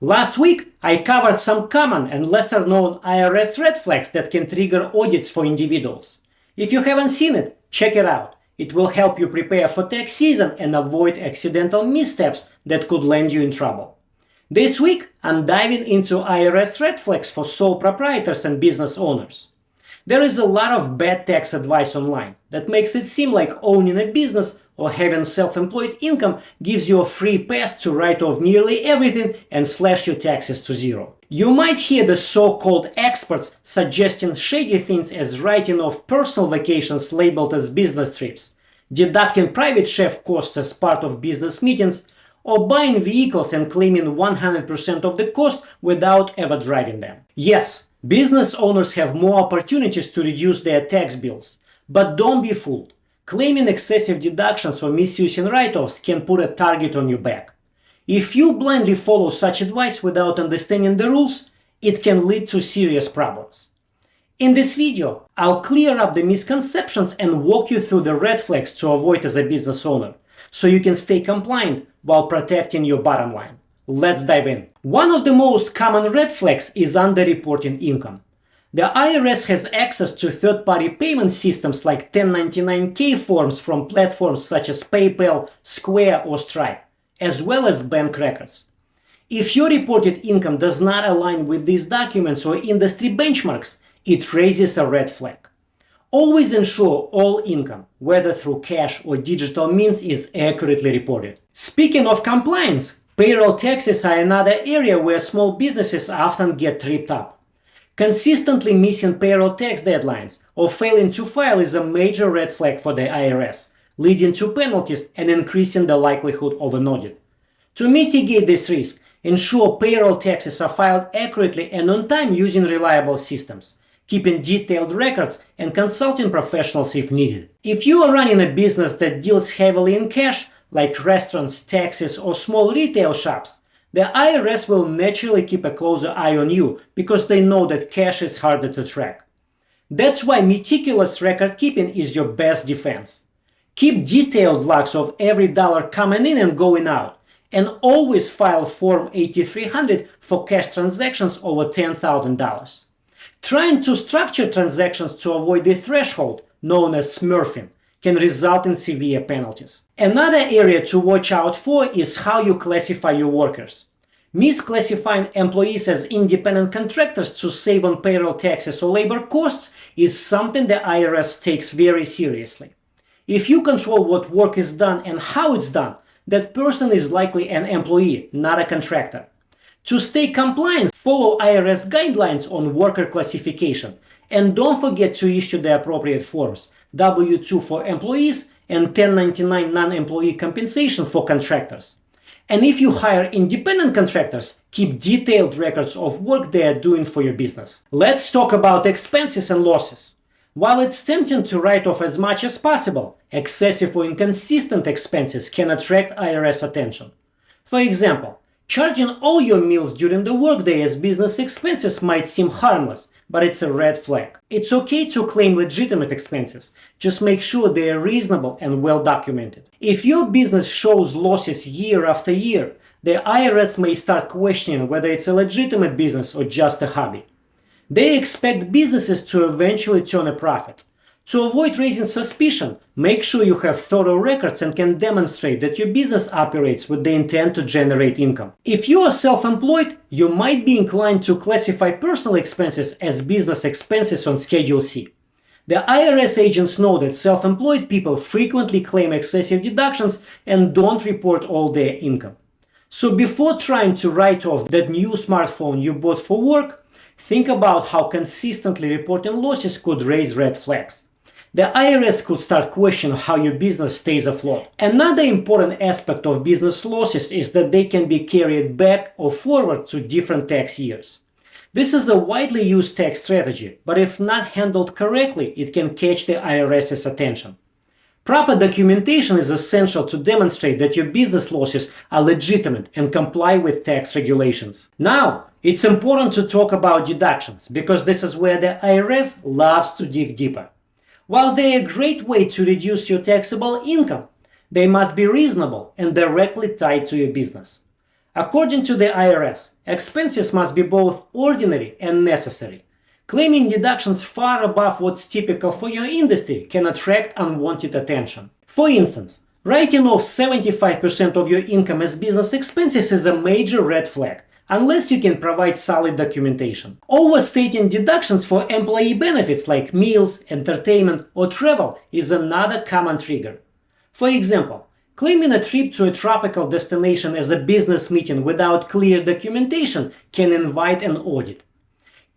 Last week, I covered some common and lesser known IRS red flags that can trigger audits for individuals. If you haven't seen it, check it out. It will help you prepare for tax season and avoid accidental missteps that could land you in trouble. This week, I'm diving into IRS red flags for sole proprietors and business owners. There is a lot of bad tax advice online that makes it seem like owning a business or having self-employed income gives you a free pass to write off nearly everything and slash your taxes to zero. You might hear the so-called experts suggesting shady things as writing off personal vacations labeled as business trips, deducting private chef costs as part of business meetings, or buying vehicles and claiming 100% of the cost without ever driving them. Yes, business owners have more opportunities to reduce their tax bills, but don't be fooled. Claiming excessive deductions or misusing write-offs can put a target on your back. If you blindly follow such advice without understanding the rules, it can lead to serious problems. In this video, I'll clear up the misconceptions and walk you through the red flags to avoid as a business owner, so you can stay compliant while protecting your bottom line. Let's dive in. One of the most common red flags is underreporting income. The IRS has access to third-party payment systems like 1099-K forms from platforms such as PayPal, Square, or Stripe, as well as bank records. If your reported income does not align with these documents or industry benchmarks, it raises a red flag. Always ensure all income, whether through cash or digital means, is accurately reported. Speaking of compliance, payroll taxes are another area where small businesses often get tripped up. Consistently missing payroll tax deadlines or failing to file is a major red flag for the IRS, leading to penalties and increasing the likelihood of an audit. To mitigate this risk, ensure payroll taxes are filed accurately and on time using reliable systems, keeping detailed records and consulting professionals if needed. If you are running a business that deals heavily in cash, like restaurants, taxis, or small retail shops, the IRS will naturally keep a closer eye on you because they know that cash is harder to track. That's why meticulous record keeping is your best defense. Keep detailed logs of every dollar coming in and going out, and always file Form 8300 for cash transactions over $10,000. Trying to structure transactions to avoid the threshold, known as smurfing, can result in severe penalties. Another area to watch out for is how you classify your workers. Misclassifying employees as independent contractors to save on payroll taxes or labor costs is something the IRS takes very seriously. If you control what work is done and how it's done, that person is likely an employee, not a contractor. To stay compliant, follow IRS guidelines on worker classification, and don't forget to issue the appropriate forms, W-2 for employees and 1099 non-employee compensation for contractors. And if you hire independent contractors, keep detailed records of work they are doing for your business. Let's talk about expenses and losses. While it's tempting to write off as much as possible, excessive or inconsistent expenses can attract IRS attention. For example, charging all your meals during the workday as business expenses might seem harmless, but it's a red flag. It's okay to claim legitimate expenses, just make sure they are reasonable and well documented. If your business shows losses year after year, the IRS may start questioning whether it's a legitimate business or just a hobby. They expect businesses to eventually turn a profit. To avoid raising suspicion, make sure you have thorough records and can demonstrate that your business operates with the intent to generate income. If you are self-employed, you might be inclined to classify personal expenses as business expenses on Schedule C. The IRS agents know that self-employed people frequently claim excessive deductions and don't report all their income. So before trying to write off that new smartphone you bought for work, think about how consistently reporting losses could raise red flags. The IRS could start questioning how your business stays afloat. Another important aspect of business losses is that they can be carried back or forward to different tax years. This is a widely used tax strategy, but if not handled correctly, it can catch the IRS's attention. Proper documentation is essential to demonstrate that your business losses are legitimate and comply with tax regulations. Now, it's important to talk about deductions because this is where the IRS loves to dig deeper. While they are a great way to reduce your taxable income, they must be reasonable and directly tied to your business. According to the IRS, expenses must be both ordinary and necessary. Claiming deductions far above what's typical for your industry can attract unwanted attention. For instance, writing off 75% of your income as business expenses is a major red flag, unless you can provide solid documentation. Overstating deductions for employee benefits like meals, entertainment, or travel is another common trigger. For example, claiming a trip to a tropical destination as a business meeting without clear documentation can invite an audit.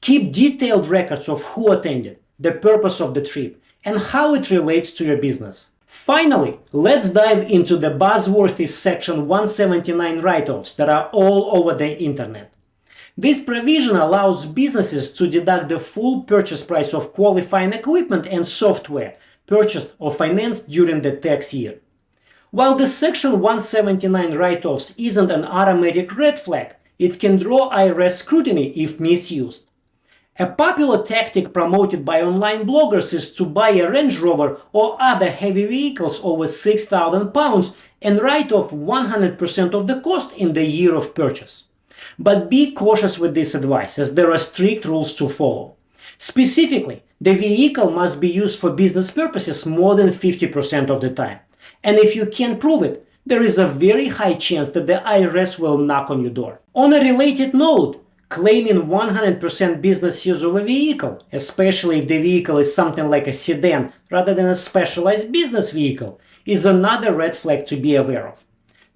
Keep detailed records of who attended, the purpose of the trip, and how it relates to your business. Finally, let's dive into the buzzworthy Section 179 write-offs that are all over the internet. This provision allows businesses to deduct the full purchase price of qualifying equipment and software purchased or financed during the tax year. While the Section 179 write-offs isn't an automatic red flag, it can draw IRS scrutiny if misused. A popular tactic promoted by online bloggers is to buy a Range Rover or other heavy vehicles over 6,000 pounds and write off 100% of the cost in the year of purchase. But be cautious with this advice, as there are strict rules to follow. Specifically, the vehicle must be used for business purposes more than 50% of the time. And if you can't prove it, there is a very high chance that the IRS will knock on your door. On a related note, claiming 100% business use of a vehicle, especially if the vehicle is something like a sedan rather than a specialized business vehicle, is another red flag to be aware of.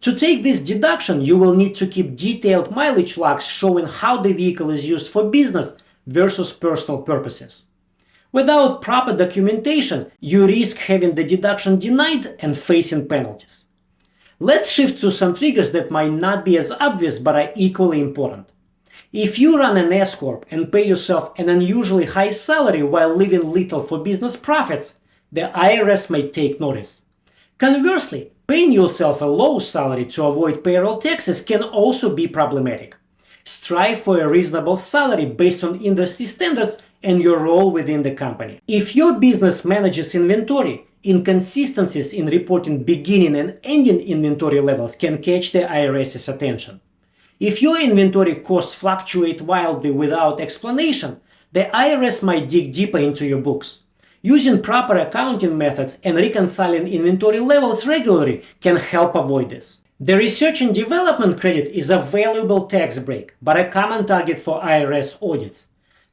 To take this deduction, you will need to keep detailed mileage logs showing how the vehicle is used for business versus personal purposes. Without proper documentation, you risk having the deduction denied and facing penalties. Let's shift to some triggers that might not be as obvious but are equally important. If you run an S-Corp and pay yourself an unusually high salary while leaving little for business profits, the IRS may take notice. Conversely, paying yourself a low salary to avoid payroll taxes can also be problematic. Strive for a reasonable salary based on industry standards and your role within the company. If your business manages inventory, inconsistencies in reporting beginning and ending inventory levels can catch the IRS's attention. If your inventory costs fluctuate wildly without explanation, the IRS might dig deeper into your books. Using proper accounting methods and reconciling inventory levels regularly can help avoid this. The research and development credit is a valuable tax break, but a common target for IRS audits.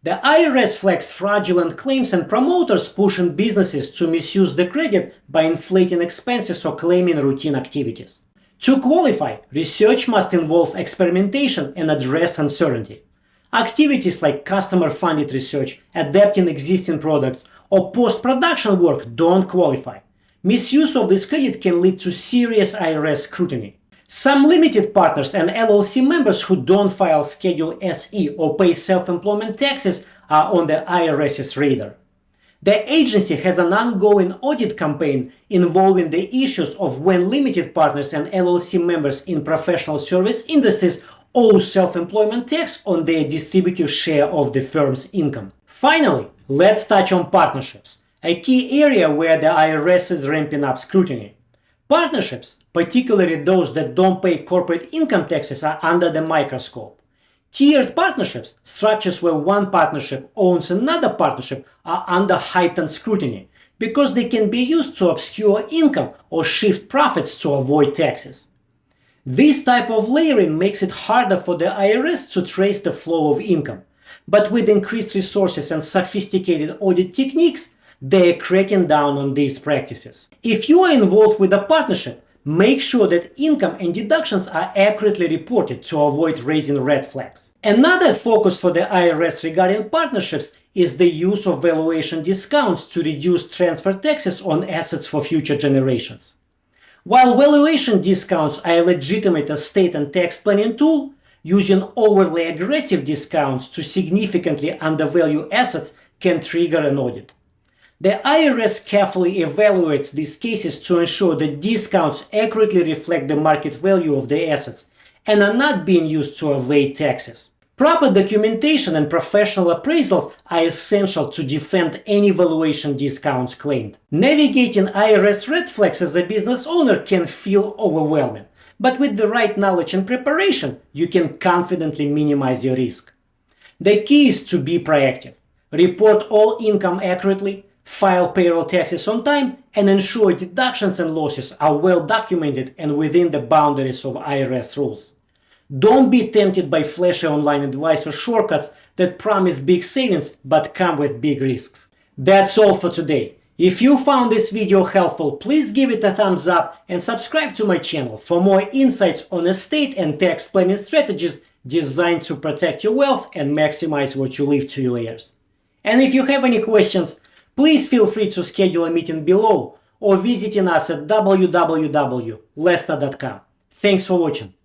The IRS flags fraudulent claims and promoters pushing businesses to misuse the credit by inflating expenses or claiming routine activities. To qualify, research must involve experimentation and address uncertainty. Activities like customer-funded research, adapting existing products, or post-production work don't qualify. Misuse of this credit can lead to serious IRS scrutiny. Some limited partners and LLC members who don't file Schedule SE or pay self-employment taxes are on the IRS's radar. The agency has an ongoing audit campaign involving the issues of when limited partners and LLC members in professional service industries owe self-employment tax on their distributive share of the firm's income. Finally, let's touch on partnerships, a key area where the IRS is ramping up scrutiny. Partnerships, particularly those that don't pay corporate income taxes, are under the microscope. Tiered partnerships, structures where one partnership owns another partnership, are under heightened scrutiny because they can be used to obscure income or shift profits to avoid taxes. This type of layering makes it harder for the IRS to trace the flow of income, but with increased resources and sophisticated audit techniques, they are cracking down on these practices. If you are involved with a partnership, make sure that income and deductions are accurately reported to avoid raising red flags. Another focus for the IRS regarding partnerships is the use of valuation discounts to reduce transfer taxes on assets for future generations. While valuation discounts are a legitimate estate and tax planning tool, using overly aggressive discounts to significantly undervalue assets can trigger an audit. The IRS carefully evaluates these cases to ensure that discounts accurately reflect the market value of the assets and are not being used to evade taxes. Proper documentation and professional appraisals are essential to defend any valuation discounts claimed. Navigating IRS red flags as a business owner can feel overwhelming, but with the right knowledge and preparation, you can confidently minimize your risk. The key is to be proactive. Report all income accurately, file payroll taxes on time, and ensure deductions and losses are well documented and within the boundaries of IRS rules. Don't be tempted by flashy online advice or shortcuts that promise big savings but come with big risks. That's all for today. If you found this video helpful, please give it a thumbs up and subscribe to my channel for more insights on estate and tax planning strategies designed to protect your wealth and maximize what you leave to your heirs. And if you have any questions, please feel free to schedule a meeting below or visiting us at www.lestna.com. Thanks for watching.